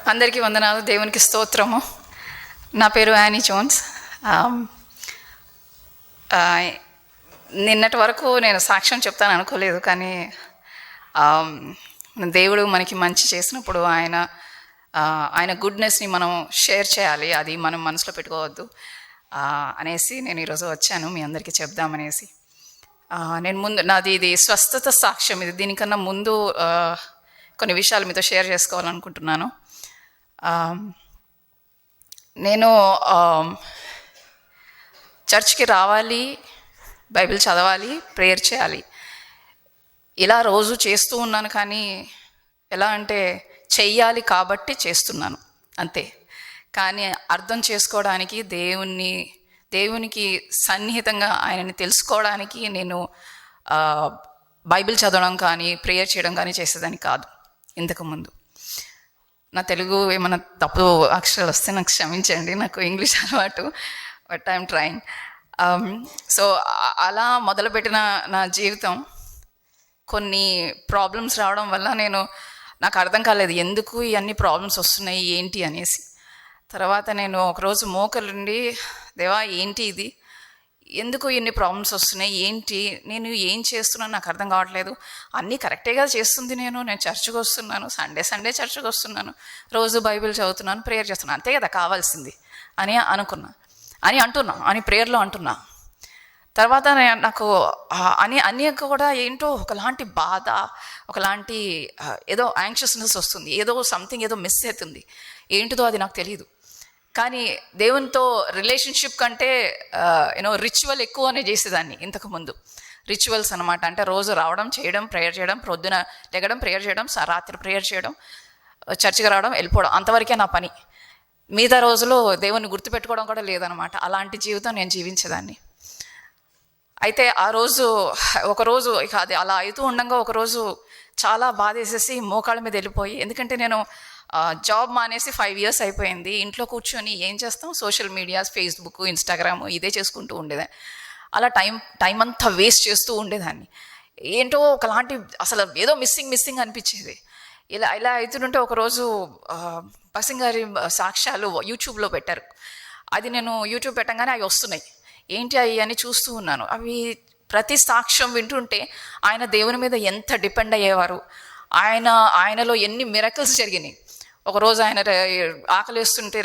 అందరికీ వందనాలు. దేవునికి స్తోత్రము. నా పేరు యానీ జోన్స్. నిన్నటి వరకు నేను సాక్ష్యం చెప్తాను అనుకోలేదు, కానీ దేవుడు మనకి మంచి చేసినప్పుడు ఆయన గుడ్నెస్ని మనం షేర్ చేయాలి. అది మనం మనసులో పెట్టుకోవద్దు అనేసి నేను ఈరోజు వచ్చాను మీ అందరికీ చెప్దామనేసి. నాది ఇది స్వస్థత సాక్ష్యం. ఇది దీనికన్నా ముందు కొన్ని విషయాలు మీతో షేర్ చేసుకోవాలనుకుంటున్నాను. నేను చర్చ్కి రావాలి, బైబిల్ చదవాలి, ప్రేయర్ చేయాలి, ఇలా రోజు చేస్తూ ఉన్నాను. కానీ ఎలా అంటే చెయ్యాలి కాబట్టి చేస్తున్నాను అంతే. కానీ అర్థం చేసుకోవడానికి, దేవునికి సన్నిహితంగా ఆయనని తెలుసుకోవడానికి నేను బైబిల్ చదవడం కానీ ప్రేయర్ చేయడం కానీ చేసేదాన్ని కాదు ఇంతకుముందు. నా తెలుగు ఏమైనా తప్పు అక్షరాలు వస్తే నాకు క్షమించండి, నాకు ఇంగ్లీష్ అలవాటు, బట్ ఐఎమ్ ట్రయింగ్. సో అలా మొదలుపెట్టిన నా జీవితం కొన్ని ప్రాబ్లమ్స్ రావడం వల్ల నాకు అర్థం కాలేదు ఎందుకు ఇవన్నీ ప్రాబ్లమ్స్ వస్తున్నాయి ఏంటి అనేసి. తర్వాత నేను ఒకరోజు మోకలుండి, దేవా ఏంటి ఇది, ఎందుకు ఇన్ని ప్రాబ్లమ్స్ వస్తున్నాయి, ఏంటి, నేను ఏం చేస్తున్నాను నాకు అర్థం కావట్లేదు, అన్నీ కరెక్టేగా చేస్తుంది, నేను చర్చ్కి వస్తున్నాను, సండే చర్చ్కి వస్తున్నాను, రోజు బైబిల్ చదువుతున్నాను, ప్రేయర్ చేస్తున్నాను, అంతే కదా కావాల్సింది అని అంటున్నా ప్రేయర్లో అంటున్నా. తర్వాత నాకు అన్నీ కూడా ఏంటో ఒకలాంటి బాధ, ఒకలాంటి ఏదో యాంగ్షియస్నెస్ వస్తుంది, ఏదో మిస్ అవుతుంది, ఏంటిదో అది నాకు తెలియదు. కానీ దేవునితో రిలేషన్షిప్ కంటే రిచువల్ ఎక్కువనే చేసేదాన్ని ఇంతకుముందు. రిచువల్స్ అనమాట, అంటే రోజు రావడం, చేయడం, ప్రేయర్ చేయడం, ప్రొద్దున లెగడం, ప్రేయర్ చేయడం, రాత్రి ప్రేయర్ చేయడం, చర్చికి రావడం, వెళ్ళిపోవడం, అంతవరకే నా పని. మిగతా రోజులో దేవుని గుర్తుపెట్టుకోవడం కూడా లేదనమాట. అలాంటి జీవితం నేను జీవించేదాన్ని. అయితే ఒకరోజు ఇక అది అలా అవుతూ ఉండగా ఒకరోజు చాలా బాధేసేసి మోకాళ్ళ మీద వెళ్ళిపోయి, ఎందుకంటే నేను జాబ్ మానేసి 5 years అయిపోయింది. ఇంట్లో కూర్చొని ఏం చేస్తాం, సోషల్ మీడియాస్, ఫేస్బుక్, ఇన్స్టాగ్రామ్ ఇదే చేసుకుంటూ ఉండేదాన్ని. అలా టైం అంతా వేస్ట్ చేస్తూ ఉండేదాన్ని. ఏంటో ఒకలాంటి అసలు ఏదో మిస్సింగ్ అనిపించేది. ఇలా అవుతుంటే ఒకరోజు బసింగ్ గారి సాక్ష్యాలు యూట్యూబ్లో పెట్టారు. అది నేను యూట్యూబ్ పెట్టంగానే అవి వస్తున్నాయి. ఏంటి అవి అని చూస్తూ ఉన్నాను. అవి ప్రతి సాక్ష్యం వింటుంటే ఆయన దేవుని మీద ఎంత డిపెండ్ అయ్యేవారు, ఆయనలో ఎన్ని మిరకల్స్ జరిగినాయి. ఒకరోజు ఆయన ఆకలిస్తుంటే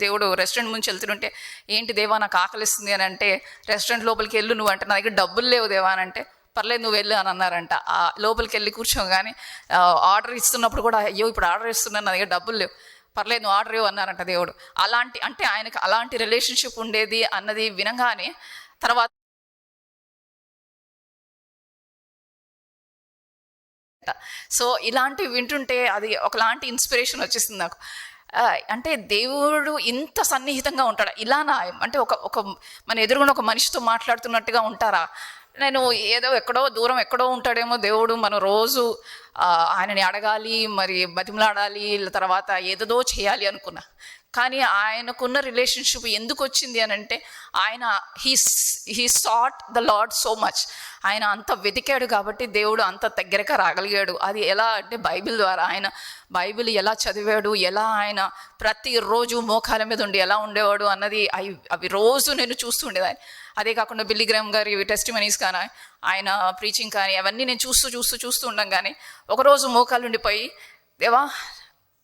దేవుడు రెస్టారెంట్ ముంచి వెళ్తుంటే, ఏంటి దేవా నాకు ఆకలిస్తుంది అని అంటే, రెస్టారెంట్ లోపలికి వెళ్ళు నువ్వు అంటే, నా దగ్గర డబ్బులు లేవు దేవా అని అంటే, పర్లేదు నువ్వు వెళ్ళు అని అన్నారంట. లోపలికి వెళ్ళి కూర్చోగానే ఆర్డర్ ఇస్తున్నప్పుడు కూడా, అయ్యో ఇప్పుడు ఆర్డర్ ఇస్తున్నాను, నా దగ్గర డబ్బులు లేవు, పర్లేదు నువ్వు ఆర్డర్ ఇవ్వు అన్నారంట దేవుడు. ఆయనకు అలాంటి రిలేషన్షిప్ ఉండేది అన్నది వినగానే తర్వాత సో ఇలాంటివి వింటుంటే అది ఒకలాంటి ఇన్స్పిరేషన్ వచ్చేసింది నాకు. అంటే దేవుడు ఇంత సన్నిహితంగా ఉంటాడా ఇలానా, అంటే ఒక మన ఎదురుగున ఒక మనిషితో మాట్లాడుతున్నట్టుగా ఉంటారా. నేను దూరం ఎక్కడో ఉంటాడేమో దేవుడు, మనం రోజు ఆయనని అడగాలి, మరి బతిమలాడాలి, తర్వాత ఏదో చేయాలి అనుకున్నా. కానీ ఆయనకున్న రిలేషన్షిప్ ఎందుకు వచ్చింది అని అంటే, he sought the Lord so much. ఆయన అంత వెతికాడు కాబట్టి దేవుడు అంత దగ్గరగా రాగలిగాడు. అది ఎలా అంటే బైబిల్ ద్వారా. ఆయన బైబిల్ ఎలా చదివాడు, ఎలా ఆయన ప్రతిరోజు మోకాల మీద ఉండి ఎలా ఉండేవాడు అన్నది అవి రోజు నేను చూస్తూ ఉండేదాన్ని. అదే కాకుండా బిల్లీ గ్రామ్ గారి టెస్టిమనీస్ కానీ, ఆయన ప్రీచింగ్ కానీ, అవన్నీ నేను చూస్తూ ఉండగానే ఒకరోజు మోకాలు ఉండిపోయి, దేవా,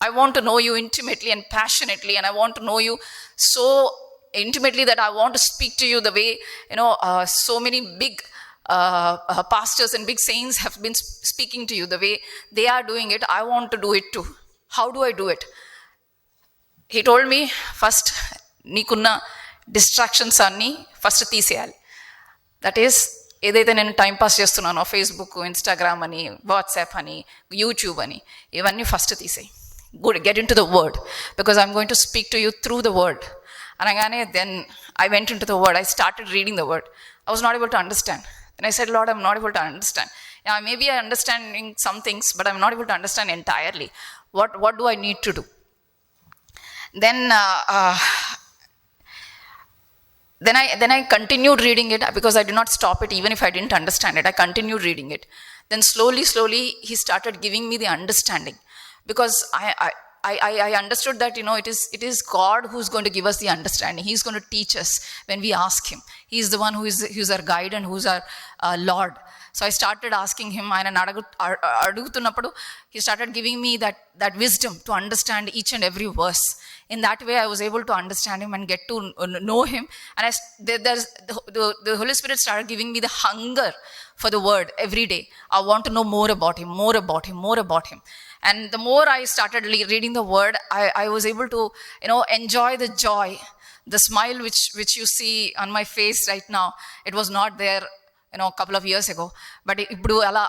I want to know you intimately and passionately, and I want to know you so intimately that I want to speak to you the way, so many big pastors and big saints have been speaking to you, the way they are doing it. I want to do it too. How do I do it? He told me, first, నీకున్న distractions అన్నీ first తీసేయాలి. That is, ఏదైతే నేను timepass చేస్తున్నానో, Facebook, Instagram అని, WhatsApp అని, YouTube అని, ఇవన్నీ ఫస్ట్ తీసేయి. Get into the word, because I'm going to speak to you through the word. And then I went into the word. I started reading the word. I was not able to understand. And I said, Lord, I'm not able to understand. Yeah, maybe I'm understanding some things, but I'm not able to understand entirely. What do I need to do? Then I continued reading it, because I did not stop it even if I didn't understand it. I continued reading it. Then slowly he started giving me the understanding. because I understood that, it is God who's going to give us the understanding. He's going to teach us when we ask him. He's the one who's our guide and who's our Lord. So I started asking him. ఆయన అడుగుతున్నప్పుడు he started giving me that wisdom to understand each and every verse. In that way I was able to understand him and get to know him. And the Holy Spirit started giving me the hunger for the word every day. I want to know more about him, more about him, more about him. And the more I started reading the word, I was able to enjoy the joy, the smile which you see on my face right now. It was not there a couple of years ago, but ఇప్పుడు అలా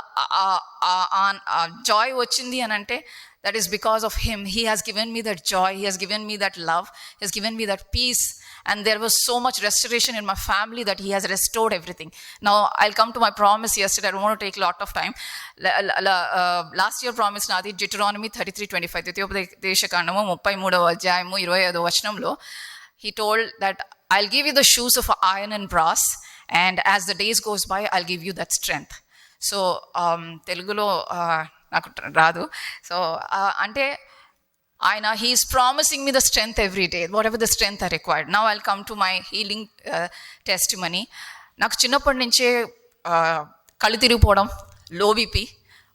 Joy వచ్చింది అని అంటే that is because of him. He has given me that joy, he has given me that love, he has given me that peace, and there was so much restoration in my family that he has restored everything. Now I'll come to my promise yesterday. I don't want to take a lot of time. Last year promise నాది Deuteronomy 33:25, ద్వితీయోపదేశకాండము 33వ అధ్యాయము 25వ వచనంలో he told that I'll give you the shoes of iron and brass, and as the days goes by I'll give you that strength. So తెలుగులో నాకు రాదు. So అంటే ఆయన he's promising me the strength every day, whatever the strength are required. Now I'll come to my healing testimony. నాకు చిన్నప్పటి నుంచే కళ్ళు తిరిగిపోవడం, low BP,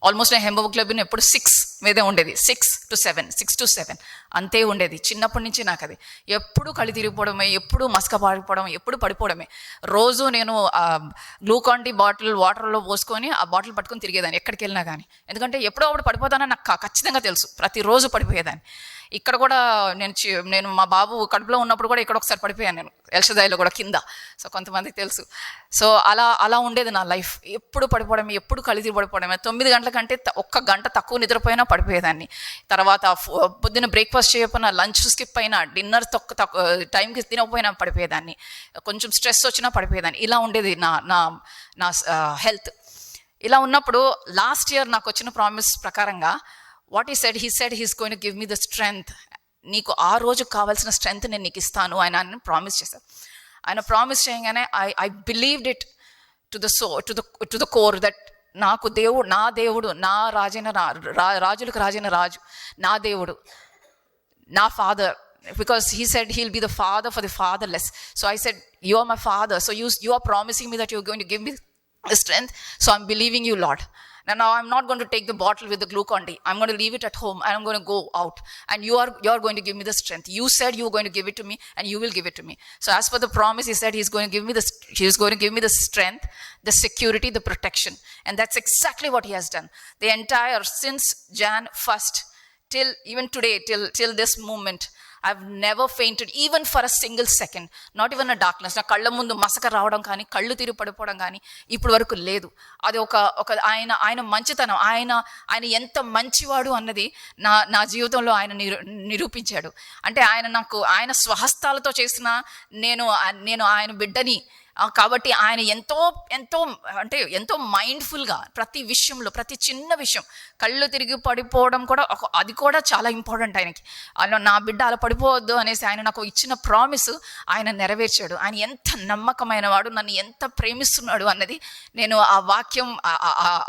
almost నా హెమోగ్లోబిన్ ఎప్పుడు 6 మీదే ఉండేది, 6 to 7 అంతే ఉండేది చిన్నప్పటి నుంచి. నాకు అది ఎప్పుడు కళ్ళు తిరిగిపోవడమే, ఎప్పుడు మసక పాడిపోవడం, ఎప్పుడు పడిపోవడమే. రోజు నేను గ్లూకాన్ డి బాటిల్ వాటర్లో పోసుకొని ఆ బాటిల్ పట్టుకొని తిరిగేదాన్ని ఎక్కడికి వెళ్ళినా కానీ. ఎందుకంటే ఎప్పుడో అప్పుడు పడిపోతానని నాకు ఖచ్చితంగా తెలుసు. ప్రతిరోజు పడిపోయేదాన్ని. ఇక్కడ కూడా నేను మా బాబు కడుపులో ఉన్నప్పుడు కూడా ఇక్కడ ఒకసారి పడిపోయాను నేను, ఎల్షదాయిలో కూడా కింద. సో కొంతమందికి తెలుసు. సో అలా ఉండేది నా లైఫ్. ఎప్పుడు పడిపోవడమే, ఎప్పుడు కళ్ళు తిరిగి పడిపోవడమే. 9 గంటల కంటే 1 గంట తక్కువ నిద్రపోయినా పడిపోయేదాన్ని. తర్వాత పొద్దున్న బ్రేక్ఫాస్ట్ చేయకపోయినా, లంచ్ స్కిప్ అయినా, డిన్నర్ టైంకి తినకపోయినా పడిపోయేదాన్ని. కొంచెం స్ట్రెస్ వచ్చినా పడిపోయేదాన్ని. ఇలా ఉండేది నా హెల్త్. ఇలా ఉన్నప్పుడు లాస్ట్ ఇయర్ నాకు వచ్చిన ప్రామిస్ ప్రకారంగా what he said he's going to give me the strength. నీకు ఆ రోజు కావాల్సిన స్ట్రెంగ్త్ నేను నీకు ఇస్తాను ఆయన ప్రామిస్ చేశారు. ఆయన ప్రామిస్ చేయగానే I believed it to the core that నాకు నా దేవుడు, నా రాజులకు రాజైన రాజు, నా దేవుడు, నా father. Because he said he'll be the father for the fatherless. So I said, you are my father, so you are promising me that you're going to give me the strength, so I'm believing you, Lord. Now I'm not going to take the bottle with the Glucon-D. I'm going to leave it at home and I'm going to go out, and you're going to give me the strength. You said you were going to give it to me, and you will give it to me. So as per the promise, he said he's going to give me the strength, the security, the protection, and that's exactly what he has done. The entire, since Jan 1st till even today, till this moment, I've never fainted even for a single second, not even a darkness. నా కళ్ళ ముందు మసక రావడం కానీ, కళ్ళు తిరిగి పడిపోవడం కానీ ఇప్పుడు వరకు లేదు. అది ఒక ఆయన మంచితనం, ఆయన ఎంత మంచివాడు అన్నది నా జీవితంలో ఆయన నిరూపించాడు. అంటే ఆయన స్వహస్తాలతో చేసిన నేను ఆయన బిడ్డని కాబట్టి ఆయన ఎంతో మైండ్ఫుల్గా ప్రతి విషయంలో, ప్రతి చిన్న విషయం, కళ్ళు తిరిగి పడిపోవడం కూడా అది కూడా చాలా ఇంపార్టెంట్ ఆయనకి. నా బిడ్డ అలా పడిపోవద్దు అనేసి ఆయన నాకు ఇచ్చిన ప్రామిస్ ఆయన నెరవేర్చాడు. ఆయన ఎంత నమ్మకమైన వాడు, నన్ను ఎంత ప్రేమిస్తున్నాడు అన్నది నేను ఆ వాక్యం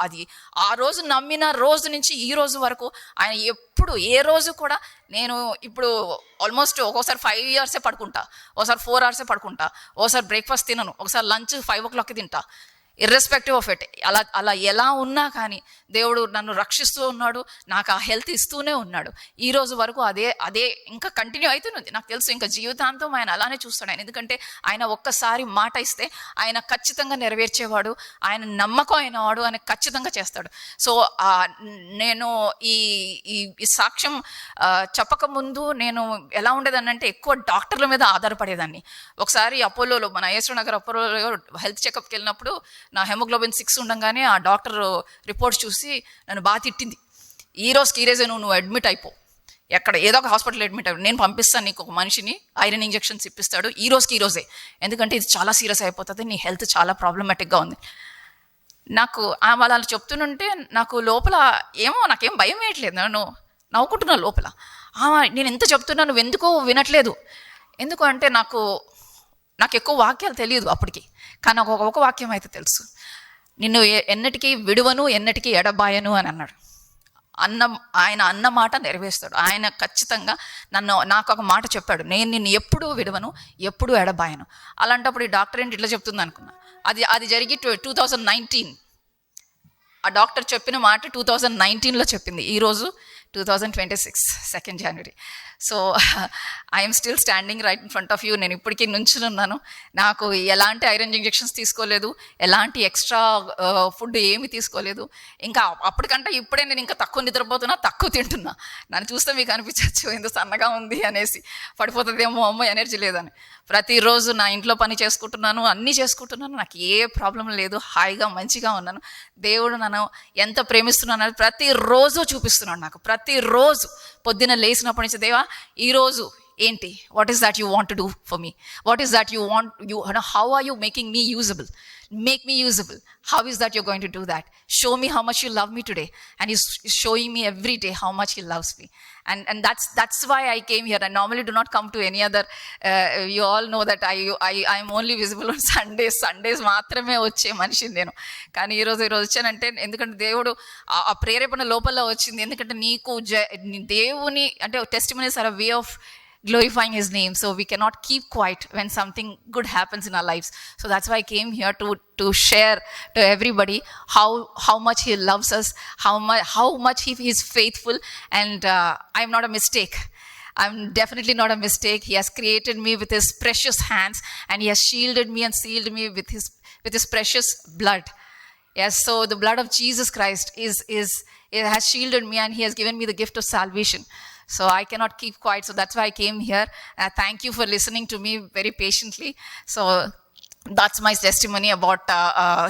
అది ఆ రోజు నమ్మిన రోజు నుంచి ఈ రోజు వరకు ఆయన ఎప్పుడు ఏ రోజు కూడా నేను ఇప్పుడు ఆల్మోస్ట్ ఒక్కోసారి 5 years పడుకుంటా, ఒకసారి 4 hours పడుకుంటా, ఒకసారి బ్రేక్ఫాస్ట్ తినను, ఒకసారి లంచ్ 5 o'clock తింటా. ఇర్రెస్పెక్టివ్ ఆఫ్ ఇట్, అలా ఎలా ఉన్నా కానీ దేవుడు నన్ను రక్షిస్తూ ఉన్నాడు, నాకు ఆ హెల్త్ ఇస్తూనే ఉన్నాడు. ఈ రోజు వరకు అదే ఇంకా కంటిన్యూ అవుతుంది. నాకు తెలుసు ఇంకా జీవితాంతం ఆయన అలానే చూస్తాడు ఆయన. ఎందుకంటే ఆయన ఒక్కసారి మాట ఇస్తే ఆయన ఖచ్చితంగా నెరవేర్చేవాడు, ఆయన నమ్మకం అయినవాడు, ఆయన ఖచ్చితంగా చేస్తాడు. సో నేను ఈ సాక్ష్యం చెప్పకముందు నేను ఎలా ఉండేదాన్ని అంటే ఎక్కువ డాక్టర్ల మీద ఆధారపడేదాన్ని. ఒకసారి అపోలోలో, మన యేసు నగర్ అపోలోలో హెల్త్ చెకప్కి వెళ్ళినప్పుడు నా హెమోగ్లోబిన్ 6 ఉండగానే ఆ డాక్టర్ రిపోర్ట్స్ చూసి నన్ను బాగా తిట్టింది. ఈ రోజే నువ్వు అడ్మిట్ అయిపో, ఎక్కడ ఏదో ఒక హాస్పిటల్ అడ్మిట్ అయ్యి, నేను పంపిస్తాను నీకు ఒక మనిషిని, ఐరన్ ఇంజెక్షన్స్ ఇప్పిస్తాడు ఈ రోజే, ఎందుకంటే ఇది చాలా సీరియస్ అయిపోతుంది, నీ హెల్త్ చాలా ప్రాబ్లమాటిక్గా ఉంది. నాకు అలా చెప్తుంటే నాకు లోపల నాకేం భయం వేయట్లేదు, నన్ను నవ్వుకుంటున్నా లోపల. నేను ఎంత చెప్తున్నా నువ్వు ఎందుకో వినట్లేదు. ఎందుకు అంటే నాకు ఎక్కువ వాక్యాలు తెలియదు అప్పటికి, కానీ ఒక వాక్యం అయితే తెలుసు, నిన్ను ఎన్నటికీ విడువను, ఎన్నటికీ ఎడబాయను అని అన్నాడు. ఆయన అన్న మాట నెరవేరుస్తాడు. ఆయన ఖచ్చితంగా నాకు ఒక మాట చెప్పాడు, నేను నిన్ను ఎప్పుడూ విడవను, ఎప్పుడూ ఎడబాయను. అలాంటప్పుడు ఈ డాక్టర్ ఏంటి ఇట్లా చెప్తుంది అనుకున్నా. అది జరిగి 2019. ఆ డాక్టర్ చెప్పిన మాట 2019లో చెప్పింది. ఈరోజు 2026 2 January. So I'm still standing right in front of you. నేను ఇప్పటికీ నుంచుని ఉన్నాను. నాకు ఎలాంటి ఐరన్ ఇంజెక్షన్స్ తీసుకోలేదు, ఎలాంటి ఎక్స్ట్రా ఫుడ్ ఏమి తీసుకోలేదు. ఇంకా అప్పటికంటే ఇప్పుడే నేను ఇంకా తక్కువ నిద్రపోతున్నా, తక్కువ తింటున్నా. నన్ను చూస్తే మీకు అనిపించవచ్చు ఎందుకు సన్నగా ఉంది అనేసి, పడిపోతుందేమో అమ్మో ఎనర్జీ లేదని. ప్రతిరోజు నా ఇంట్లో పని చేసుకుంటున్నాను, అన్నీ చేసుకుంటున్నాను, నాకు ఏ ప్రాబ్లం లేదు, హాయిగా మంచిగా ఉన్నాను. దేవుడు నన్ను ఎంత ప్రేమిస్తున్నాను ప్రతిరోజు చూపిస్తున్నాడు నాకు. ప్రతిరోజు పొద్దున్న లేచినప్పటి నుంచి, దేవా ఈరోజు ఏంటి, what is that you want to do for me, what is that you want, how are you making me usable, make me usable, how is that you're going to do that, show me how much you love me today. And he's showing me every day how much he loves me. And that's why I came here. I normally do not come to any other, you all know that I'm only visible on Sundays మాత్రమే వచ్చే మనిషిని నేను. కానీ ఈరోజు వచ్చానంటే ఎందుకంటే దేవుడు ఆ ప్రేరేపణ లోపల వచ్చింది. ఎందుకంటే నీకు దేవుని అంటే testimonies are a way of glorifying his name, so we cannot keep quiet when something good happens in our lives. So that's why I came here to share to everybody how much he loves us, how much he is faithful. And I'm not a mistake. I'm definitely not a mistake. He has created me with his precious hands, and he has shielded me and sealed me with his precious blood. Yes, so the blood of Jesus Christ it has shielded me, and he has given me the gift of salvation. So I cannot keep quiet. So that's why I came here. Thank you for listening to me very patiently. So that's my testimony about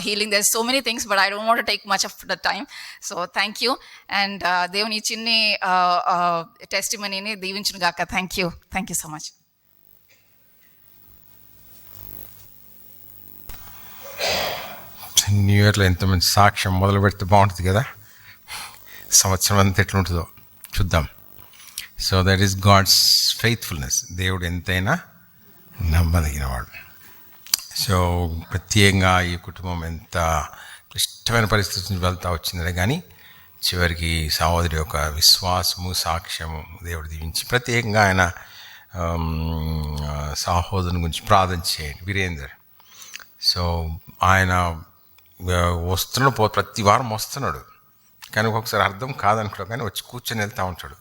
healing. There's so many things, but I don't want to take much of the time. So thank you. And దేవుని చిన్ని టెస్టిమనీని దీవించును గాక. Thank you so much. New ఇయర్లో ఎంతమంది సాక్ష్యం మొదలు పెడితే బాగుంటుంది కదా, సంవత్సరం అంతా ఎట్లుంటుందో చూద్దాం. So that is God's faithfulness. దేవుడు ఎంతైనా నమ్మదగినవాడు. సో ప్రత్యేకంగా ఈ కుటుంబం ఎంత క్లిష్టమైన పరిస్థితి నుంచి వెళ్తూ వచ్చిందే కానీ చివరికి సహోదరి యొక్క విశ్వాసము, సాక్ష్యము దేవుడు దీవించి, ప్రత్యేకంగా ఆయన సహోదరుని గురించి ప్రార్థన చేయండి, వీరేందర్. సో ఆయన వస్తున్నాడు, ప్రతి వారం వస్తున్నాడు, కానీ ఒక్కొక్కసారి అర్థం కాదనుకుంటాడు, కానీ వచ్చి కూర్చొని వెళ్తూ ఉంటాడు.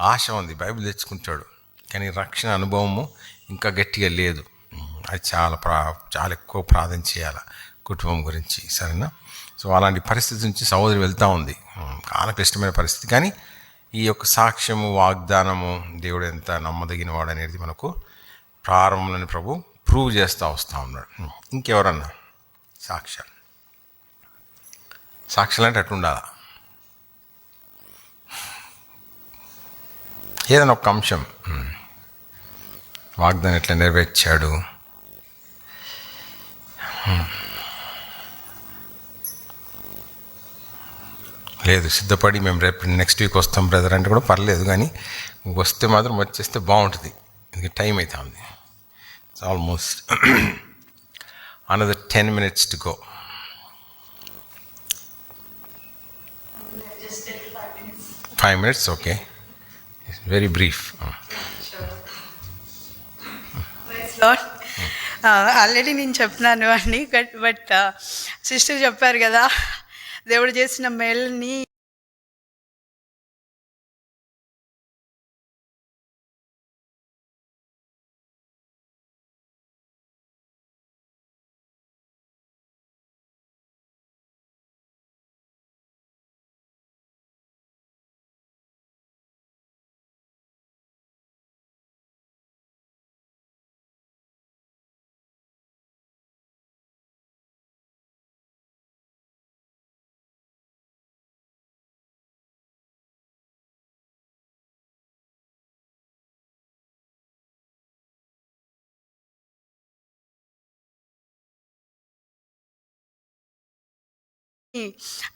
ఆశ ఉంది, బైబిల్ తెచ్చుకుంటాడు, కానీ రక్షణ అనుభవము ఇంకా గట్టిగా లేదు. అది చాలా ఎక్కువ ప్రార్థన చేయాలి కుటుంబం గురించి, సరేనా? సో అలాంటి పరిస్థితి నుంచి సహోదరి వెళ్తూ ఉంది. చాలా క్లిష్టమైన పరిస్థితి, కానీ ఈ యొక్క సాక్ష్యము, వాగ్దానము, దేవుడు ఎంత నమ్మదగిన వాడు అనేది మనకు ప్రారంభంలోని ప్రభు ప్రూవ్ చేస్తూ వస్తూ ఉన్నాడు. ఇంకెవరన్నా సాక్ష్యాలు అంటే అట్లుండాలా? ఏదైనా ఒక అంశం, వాగ్దానం ఎట్లా నెరవేర్చాడు, లేదు సిద్ధపడి మేము రేపు నెక్స్ట్ వీక్ వస్తాం బ్రదర్ అంటే కూడా పర్లేదు, కానీ వస్తే మాత్రం వచ్చేస్తే బాగుంటుంది. ఎందుకంటే టైం అయితే ఉంది. It's almost another 10 minutes to go. Just 5 minutes. 5 minutes, okay. It's very brief. Already నేను చెప్పినాను అండి, బట్ సిస్టర్ చెప్పారు కదా దేవుడు చేసిన మేలుని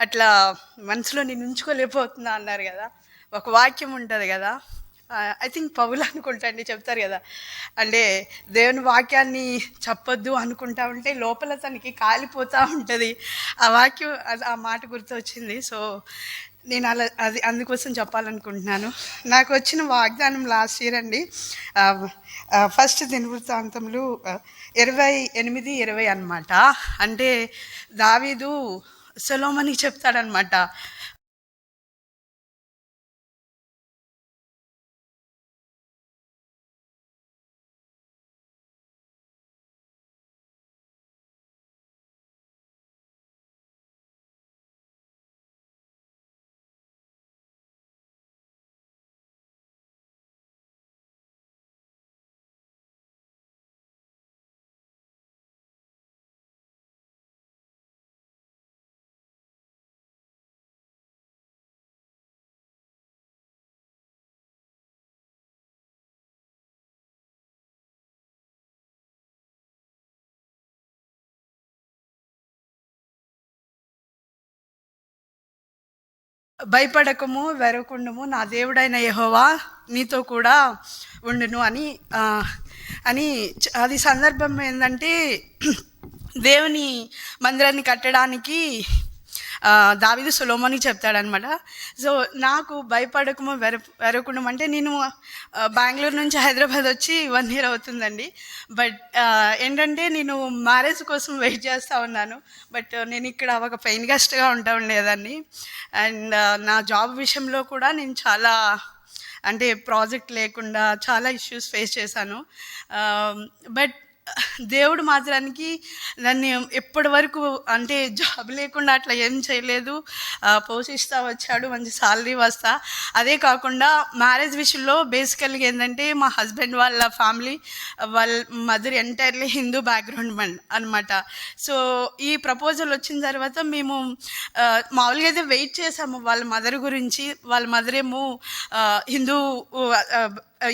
అట్లా మనసులో నేను ఉంచుకోలేకపోతున్నా అన్నారు కదా. ఒక వాక్యం ఉంటుంది కదా, ఐ థింక్ పౌలు అనుకుంటా అండి, చెప్తారు కదా, అంటే దేవుని వాక్యాన్ని చెప్పొద్దు అనుకుంటా ఉంటే లోపల తనకి కాలిపోతూ ఉంటుంది. ఆ వాక్యం, ఆ మాట గుర్తొచ్చింది. సో నేను అది అందుకోసం చెప్పాలనుకుంటున్నాను. నాకు వచ్చిన వాగ్దానం లాస్ట్ ఇయర్ అండి. ఫస్ట్ దినవృత్తాంతములు 28:20 అనమాట. అంటే దావీదు సొలొమోనుకి చెప్తాడనమాట, భయపడకము, వెరకుండము, నా దేవుడైన యెహోవా నీతో కూడా ఉండును అని అది సందర్భం ఏంటంటే దేవుని మందిరాన్ని కట్టడానికి దావీదు సొలొమోనుకి చెప్తాడనమాట. సో నాకు భయపడకము, వెరకుండము అంటే నేను బెంగళూరు నుంచి హైదరాబాద్ వచ్చి 1 year అవుతుందండి. బట్ ఏంటంటే నేను మ్యారేజ్ కోసం వెయిట్ చేస్తూ ఉన్నాను. బట్ నేను ఇక్కడ ఒక పెయిన్ గెస్ట్గా ఉంటా ఉండేదాన్ని. అండ్ నా జాబ్ విషయంలో కూడా నేను చాలా అంటే ప్రాజెక్ట్ లేకుండా చాలా ఇష్యూస్ ఫేస్ చేశాను. బట్ దేవుడు మాత్రానికి నన్ను ఎప్పటి వరకు అంటే జాబ్ లేకుండా అట్లా ఏం చేయలేదు, పోషిస్తూ వచ్చాడు, మంచి సాలరీ వస్తా. అదే కాకుండా మ్యారేజ్ విషయంలో బేసికల్గా ఏంటంటే మా హస్బెండ్ వాళ్ళ ఫ్యామిలీ, వాళ్ళ మదర్ ఎంటైర్లీ హిందూ బ్యాక్గ్రౌండ్ అనమాట. సో ఈ ప్రపోజల్ వచ్చిన తర్వాత మేము మామూలుగా అయితే వెయిట్ చేసాము వాళ్ళ మదర్ గురించి. వాళ్ళ మదర్ ఏమో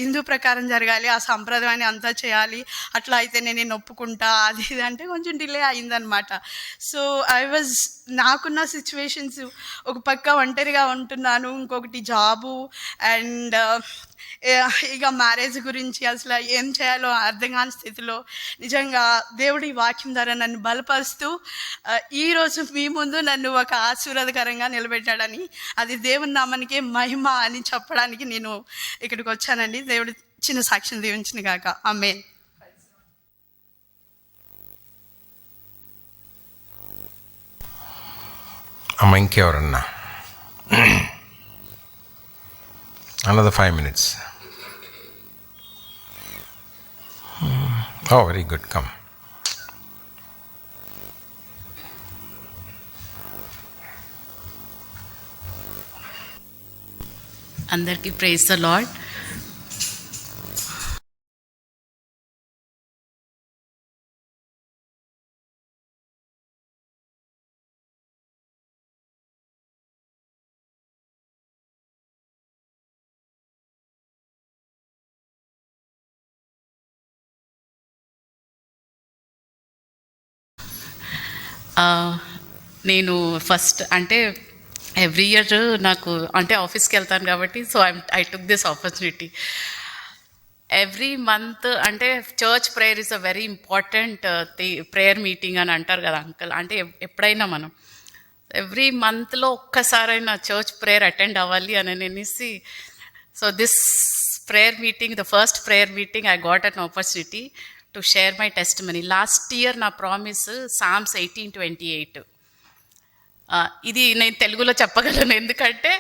హిందూ ప్రకారం జరగాలి, ఆ సంప్రదాయాన్ని అంతా చేయాలి, అట్లా అయితే నేను ఒప్పుకుంటా, అది ఇది అంటే కొంచెం డిలే అయిందనమాట. సో నాకున్న సిచ్యువేషన్స్, ఒక పక్క ఒంటరిగా ఉంటున్నాను, ఇంకొకటి జాబు, అండ్ ఇక మ్యారేజ్ గురించి అసలు ఏం చేయాలో అర్థం కాని స్థితిలో నిజంగా దేవుడి వాక్యం ద్వారా నన్ను బలపరుస్తూ ఈరోజు మీ ముందు నన్ను ఒక ఆశీర్వాదకరంగా నిలబెట్టాడని, అది దేవుని నామానికే మహిమ అని చెప్పడానికి నేను ఇక్కడికి వచ్చానండి. దేవుడు చిన్న సాక్ష్యం దీవించిన గాక. ఆమేన్. అమ్మ ఇంకెవరన్నా? Another 5 minutes. Oh, very good. Come. అందరికీ ప్రైజ్ ద లార్డ్. నేను ఫస్ట్ అంటే ఎవ్రీ ఇయర్ నాకు అంటే ఆఫీస్కి వెళ్తాను కాబట్టి so I took this opportunity. Every month అంటే church prayer is a very important prayer meeting అని అంటారు కదా అంకల్. అంటే ఎప్పుడైనా మనం ఎవ్రీ మంత్లో ఒక్కసారైనా చర్చ్ ప్రేయర్ అటెండ్ అవ్వాలి అని అనేసి, so this prayer meeting, the first prayer meeting I got an opportunity to share my testimony. Last year నా ప్రామిస్ సామ్స్ 18:28. ఇది నేను తెలుగులో చెప్పగలను, ఎందుకంటే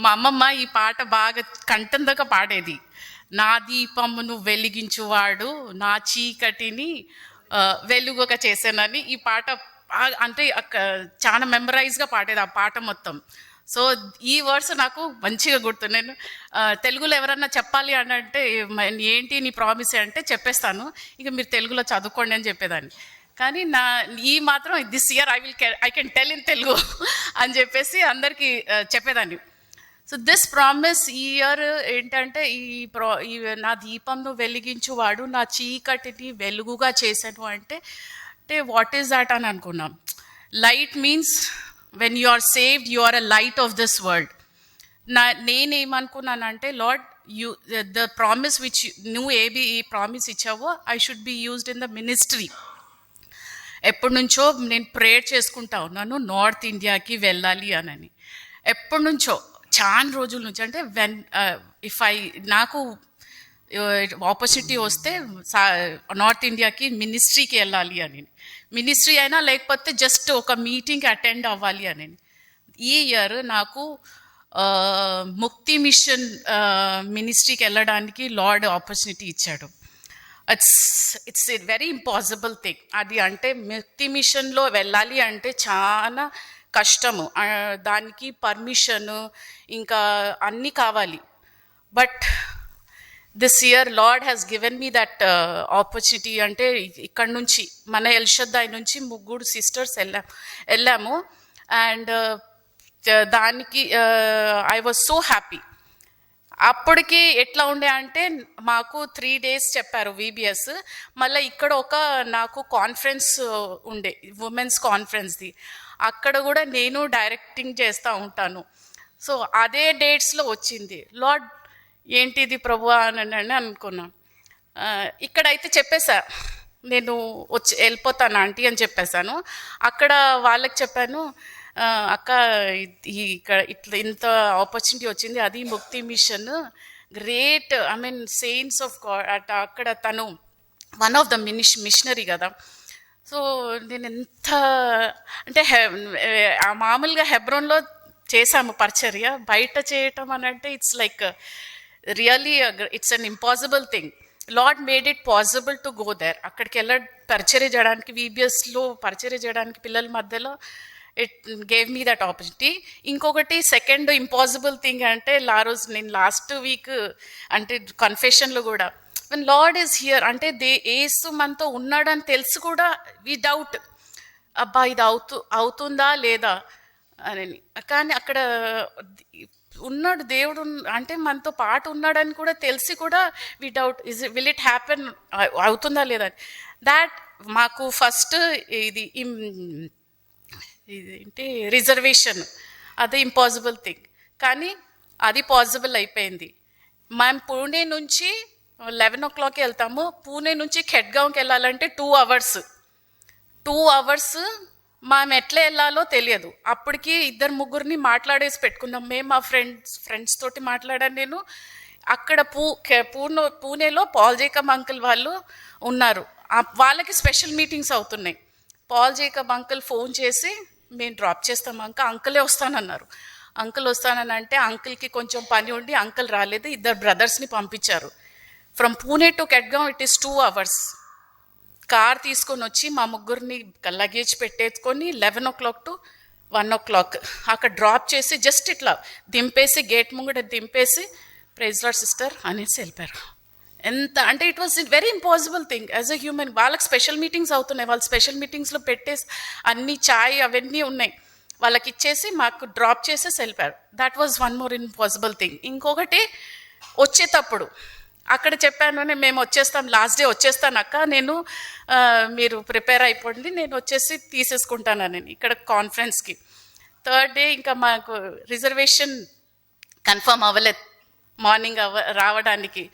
మా అమ్మమ్మ ఈ పాట బాగా కంఠందాకా పాడేది. నా దీపమును వెలిగించువాడు నా చీకటిని వెలుగుగా చేశానని ఈ పాట అంటే చాలా మెమరైజ్గా పాడేది ఆ పాట మొత్తం. సో ఈ వర్డ్స్ నాకు మంచిగా గుర్తు. నేను తెలుగులో ఎవరన్నా చెప్పాలి అని అంటే ఏంటి నీ ప్రామిస్ అంటే చెప్పేస్తాను, ఇక మీరు తెలుగులో చదువుకోండి అని చెప్పేదాన్ని. కానీ ఈ మాత్రం this year I can tell in Telugu అని చెప్పేసి అందరికీ చెప్పేదాన్ని. సో దిస్ ప్రామిస్ ఈ ఇయర్ ఏంటంటే ఈ నా దీపంను వెలిగించువాడు నా చీకటిని వెలుగుగా చేశాను అంటే వాట్ ఈస్ దాట్ అని అనుకున్నాం. Light means when you are saved you are a light of this world. నేనేమనుకున్నానంటే లార్డ్ ద ప్రామిస్ విచ్ నువ్వు ఈ ప్రామిస్ ఇచ్చావో I should be used in the ministry. ఎప్పటి నుంచో నేను ప్రేయర్ చేసుకుంటా ఉన్నాను నార్త్ ఇండియాకి వెళ్ళాలి అని. ఎప్పటి నుంచో చాలా రోజుల నుంచి, అంటే వెన్ నాకు ఆపర్చునిటీ వస్తే నార్త్ ఇండియాకి మినిస్ట్రీకి వెళ్ళాలి అని, మినిస్ట్రీ అయినా లేకపోతే జస్ట్ ఒక మీటింగ్కి అటెండ్ అవ్వాలి అని. ఈ ఇయర్ నాకు ముక్తి మిషన్ మినిస్ట్రీకి వెళ్ళడానికి లార్డ్ ఆపర్చునిటీ ఇచ్చాడు. It's a very impossible thing అది. అంటే ముక్తి మిషన్లో వెళ్ళాలి అంటే చాలా కష్టము, దానికి పర్మిషను ఇంకా అన్నీ కావాలి. But this year lord has given me that opportunity. అంటే ఇక్కడ నుంచి మన ఎల్షద్దాయ్ నుంచి 3 సిస్టర్స్ వెళ్ళాము. అండ్ దానికి ఐ వాజ్ సో హ్యాపీ. అప్పటికి ఎట్లా ఉండే అంటే మాకు 3 days చెప్పారు VBS. మళ్ళీ ఇక్కడ ఒక నాకు కాన్ఫరెన్స్ ఉండే, ఉమెన్స్ కాన్ఫరెన్స్ది. అక్కడ కూడా నేను డైరెక్టింగ్ చేస్తూ ఉంటాను. సో అదే డేట్స్లో వచ్చింది. లార్డ్ ఏంటిది ప్రభు అని అనుకున్నా. ఇక్కడైతే చెప్పేశా, నేను వెళ్ళిపోతాను ఆంటీ అని చెప్పేశాను. అక్కడ వాళ్ళకి చెప్పాను, అక్క ఇక్కడ ఇంత ఆపర్చునిటీ వచ్చింది, అది Mukti mission great, I mean saints of God. అక్కడ తను వన్ ఆఫ్ ద మిషనరీ కదా. సో నేను ఎంత అంటే మామూలుగా హెబ్రోన్లో చేశాము పరిచర్య, బయట చేయటం అని అంటే it's like really it's an impossible thing. Lord made it possible to go there. అక్కడికి పరిచర్య చేయడానికి, VBSలో పరిచర్య చేయడానికి పిల్లల మధ్యలో it gave me that opportunity. ఇంకొకటి సెకండ్ ఇంపాసిబుల్ థింగ్ అంటే రోజు నేను లాస్ట్ వీక్ అంటే కన్ఫెషన్లో కూడా, వెన్ లార్డ్ ఈజ్ హియర్ అంటే యేసు మనతో ఉన్నాడని తెలుసు కూడా వి డౌట్, అబ్బా ఇది అవుతుందా లేదా అని. కానీ అక్కడ ఉన్నాడు దేవుడు, అంటే మనతో పాటు ఉన్నాడని కూడా తెలిసి కూడా వి డౌట్, విల్ ఇట్ హ్యాపెన్, అవుతుందా లేదా. దాట్ మాకు ఫస్ట్ ఇది ఏంటి రిజర్వేషన్, అది ఇంపాసిబుల్ థింగ్, కానీ అది పాసిబుల్ అయిపోయింది. మేము పూణే నుంచి 11 o'clock వెళ్తాము. పూణే నుంచి ఖెడ్గాంకి వెళ్ళాలంటే 2 hours. 2 hours మేము ఎట్లా వెళ్ళాలో తెలియదు. అప్పటికి 2-3 మాట్లాడేసి పెట్టుకున్నాం. మేము మా ఫ్రెండ్స్ తోటి మాట్లాడాను నేను. అక్కడ పూణేలో పాల్ జేకబ్ అంకుల్ వాళ్ళు ఉన్నారు, వాళ్ళకి స్పెషల్ మీటింగ్స్ అవుతున్నాయి. పాల్ జేకబ్ అంకుల్ ఫోన్ చేసి, మేము డ్రాప్ చేస్తాం అంకులే వస్తానన్నారు. అంకుల్ వస్తానని అంటే అంకుల్కి కొంచెం పని ఉండి అంకుల్ రాలేదు. 2 brothersని పంపించారు. From Pune to Khedgaon it is 2 hours. Car తీసుకొని వచ్చి మా ముగ్గురిని లగేజ్ పెట్టేసుకొని 11 o'clock to 1 o'clock అక్కడ డ్రాప్ చేసి జస్ట్ ఇట్లా దింపేసి, గేట్ ముంగట దింపేసి, ప్రైజ్ లార్డ్ సిస్టర్ అనేసి వెళ్ళిపోయారు. ఎంత అంటే it was very impossible thing as a human. వాళ్ళకి స్పెషల్ మీటింగ్స్ అవుతున్నాయి, వాళ్ళు స్పెషల్ మీటింగ్స్లో పెట్టేసి అన్ని చాయ్ అవన్నీ ఉన్నాయి, వాళ్ళకి ఇచ్చేసి మాకు డ్రాప్ చేసేసి వెళ్ళిపోయారు. That was one more impossible thing. ఇంకొకటి వచ్చేటప్పుడు అక్కడ చెప్పాను, మేము వచ్చేస్తాం, లాస్ట్ డే వచ్చేస్తాను అక్క, నేను మీరు ప్రిపేర్ అయిపోండి, నేను వచ్చేసి తీసేసుకుంటానని ఇక్కడ కాన్ఫరెన్స్కి. 3rd day ఇంకా మాకు రిజర్వేషన్ కన్ఫర్మ్ అవ్వలేదు మార్నింగ్ రావడానికి.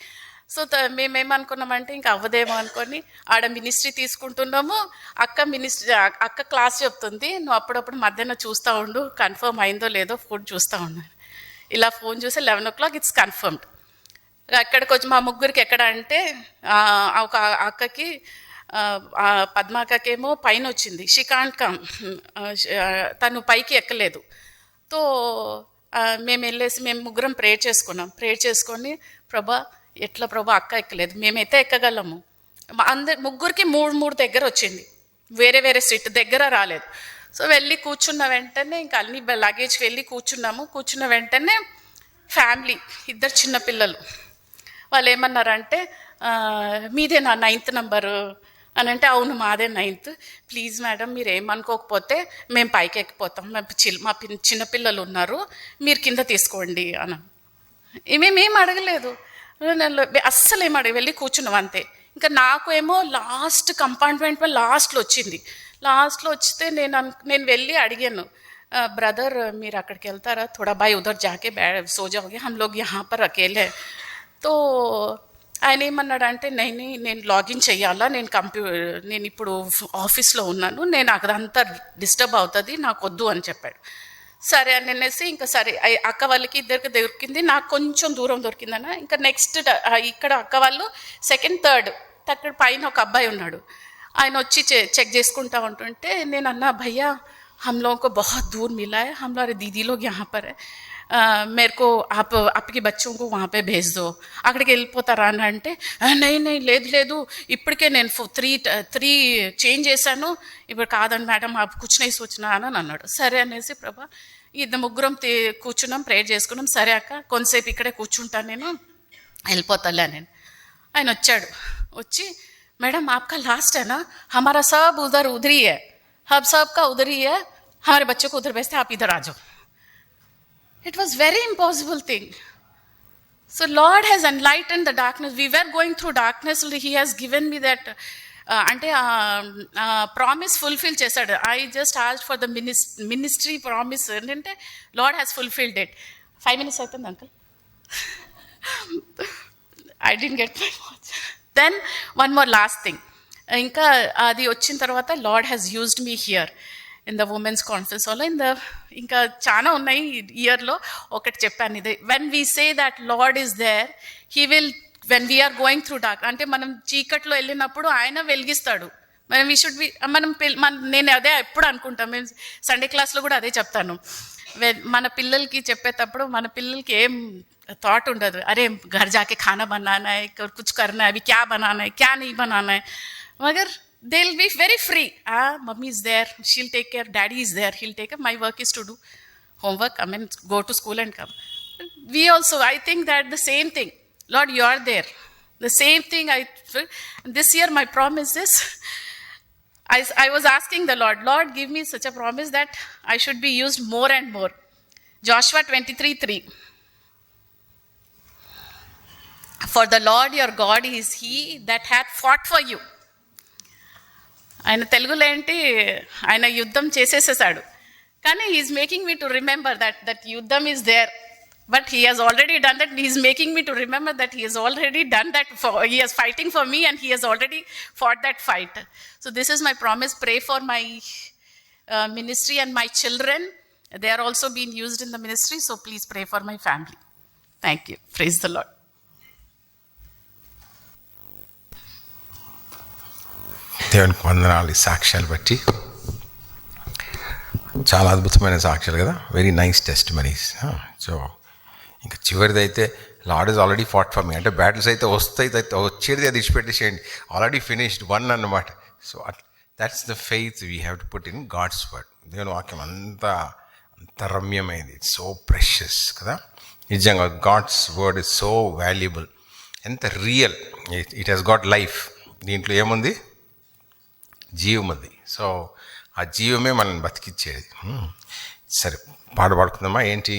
సో మేమేమనుకున్నామంటే ఇంకా అవ్వదేమో అనుకొని ఆడ మినిస్ట్రీ తీసుకుంటున్నాము. అక్క క్లాస్ చెప్తుంది, నువ్వు అప్పుడప్పుడు మధ్యాహ్నం చూస్తూ ఉండు, కన్ఫర్మ్ అయిందో లేదో ఫోన్ చూస్తూ ఉన్నాను. ఇలా ఫోన్ చూసి 11 o'clock ఇట్స్ కన్ఫర్మ్డ్. అక్కడికి వచ్చి మా ముగ్గురికి ఎక్కడ అంటే ఒక అక్కకి పద్మాకకేమో పైన వచ్చింది, షీ కాంట్ కమ్, తను పైకి ఎక్కలేదు. తో మేము వెళ్ళేసి మేము ముగ్గురం ప్రేయర్ చేసుకున్నాం. ప్రేయర్ చేసుకొని, ప్రభా ఎట్లా ప్రభా అక్క ఎక్కలేదు, మేమైతే ఎక్కగలము. ముగ్గురికి 3 దగ్గర వచ్చింది, వేరే వేరే సీట్ దగ్గర రాలేదు. సో వెళ్ళి కూర్చున్న వెంటనే ఇంకా అన్ని లగేజ్ వెళ్ళి కూర్చున్నాము. కూర్చున్న వెంటనే ఫ్యామిలీ 2 చిన్నపిల్లలు వాళ్ళు ఏమన్నారంటే, మీదే నా 9th నెంబరు అని అంటే, అవును మాదే 9th, ప్లీజ్ మేడం మీరు ఏమనుకోకపోతే మేము పైకి ఎక్కిపోతాం, మా చిన్నపిల్లలు ఉన్నారు, మీరు కింద తీసుకోండి అని. మేమేం అడగలేదు, అస్సలు ఏం వెళ్ళి కూర్చున్నాం అంతే. ఇంకా నాకు ఏమో లాస్ట్ కంపార్ట్మెంట్ లాస్ట్లో వచ్చింది. లాస్ట్లో వస్తే నేను వెళ్ళి అడిగాను, బ్రదర్ మీరు అక్కడికి వెళ్తారా, థోడా బాయ్ ఉదర్ జాకే సో జాओगे, हम लोग यहाँ पर अकेले. తో ఆయన ఏమన్నాడంటే, నేను లాగిన్ చెయ్యాలా, నేను ఇప్పుడు ఆఫీస్లో ఉన్నాను, నేను అక్కడంతా డిస్టర్బ్ అవుతుంది, నాకు వద్దు అని చెప్పాడు. సరే అని అనేసి ఇంకా సరే అక్క వాళ్ళకి ఇద్దరికి దొరికింది, నాకు కొంచెం దూరం దొరికిందన్న. ఇంకా నెక్స్ట్ ఇక్కడ అక్క వాళ్ళు సెకండ్ థర్డ్ అక్కడ పైన ఒక అబ్బాయి ఉన్నాడు. ఆయన వచ్చి చెక్ చేసుకుంటా ఉంటుంటే నేను అన్నా, భయ్యా हम लोगों को बहुत दूर मिला है, हमारे दीदी लोग यहाँ पर है, मेरे को आप आपके बच्चों को वहाँ पे भेज दो, అక్కడికి వెళ్ళిపోతారా అని అంటే, నై లేదు ఇప్పటికే నేను త్రీ చేంజ్ చేశాను, ఇప్పుడు కాదండి మేడం ఆ కూర్చునే సూచన అని అన్నాడు. సరే అనేసి ప్రభా ఇద్దరు ముగ్గురం కూర్చున్నాం, ప్రేయర్ చేసుకున్నాం. సరే అక్క కొంతసేపు ఇక్కడే కూర్చుంటాను, నేను వెళ్ళిపోతాలే నేను. ఆయన వచ్చాడు, వచ్చి मैडम आपका लास्ट है ना, हमारा सब उधर ही है, हम सब का उधर ही है, हमारे बच्चों को उधर भेजते, आप इधर आ जाओ. It was very impossible thing. So Lord has enlightened the darkness. We were going through darkness. He has given me that అంటే ప్రామిస్ ఫుల్ఫిల్ చేశాడు. I just asked for the ministry promise ఏంటంటే Lord has fulfilled it. 5 minutes అవుతుంది uncle. I don't get my watch. Then one more last thing, ఇంకా అది వచ్చిన తర్వాత Lord has used me here in the women's conference హాల్లో. ఇంకా చాలా ఉన్నాయి ఇయర్లో, ఒకటి చెప్పాను ఇది. When we say that Lord is there, he will, when we are going through dark, అంటే మనం చీకట్లో వెళ్ళినప్పుడు ఆయన వెలిగిస్తాడు. మనం వీ షుడ్ బి, నేను అదే ఎప్పుడు అనుకుంటాం, మేము సండే క్లాస్లో కూడా అదే చెప్తాను. మన పిల్లలకి చెప్పేటప్పుడు మన పిల్లలకి ఏం థాట్ ఉండదు, అరే घर जाके खाना बनाना है, कुछ करना है, अभी क्या बनाना है, क्या नहीं बनाना है, मगर they will be very free. Mummy is there, she'll take care, daddy is there, he'll take care, my work is to do homework, I mean go to school and come. We also, I think that the same thing, Lord you are there, the same thing. This year my promise is, I was asking the Lord give me such a promise that I should be used more and more. Joshua 23:3, for the Lord your God is he that hath fought for you. ఆయన తెలుగులో ఏంటి, ఆయన యుద్ధం చేసేసేసాడు, కానీ he is making me to remember that యుద్ధం is there, but he has already done that. He is making me to remember that he has already done that, he has fighting for me and he has already fought that fight. So this is my promise. Pray for my ministry and my children. They are also being used in the ministry, so please pray for my family. Thank you. Praise the Lord. దేవునికి వందనాలు. ఈ సాక్ష్యాలు బట్టి చాలా అద్భుతమైన సాక్ష్యాలు కదా, very nice testimonies. So ఇంకా చివరిదైతే Lord is already fought for me, అంటే బ్యాటిల్స్ అయితే వచ్చేది అది ఇచ్చిపెట్టేసేయండి, ఆల్రెడీ ఫినిష్డ్ వన్ అన్నమాట. So that's the faith we have to put in God's word. దేవుని వాక్యం అంత రమ్యమైంది, ఇట్స్ సో ప్రెషియస్ కదా. నిజంగా God's word is so valuable, ఎంత real. It has got life. దీంట్లో ఏముంది, జీవం ఉంది. సో ఆ జీవమే మనల్ని బతికిచ్చేది. సరే పాట పాడుకుందామా ఏంటి?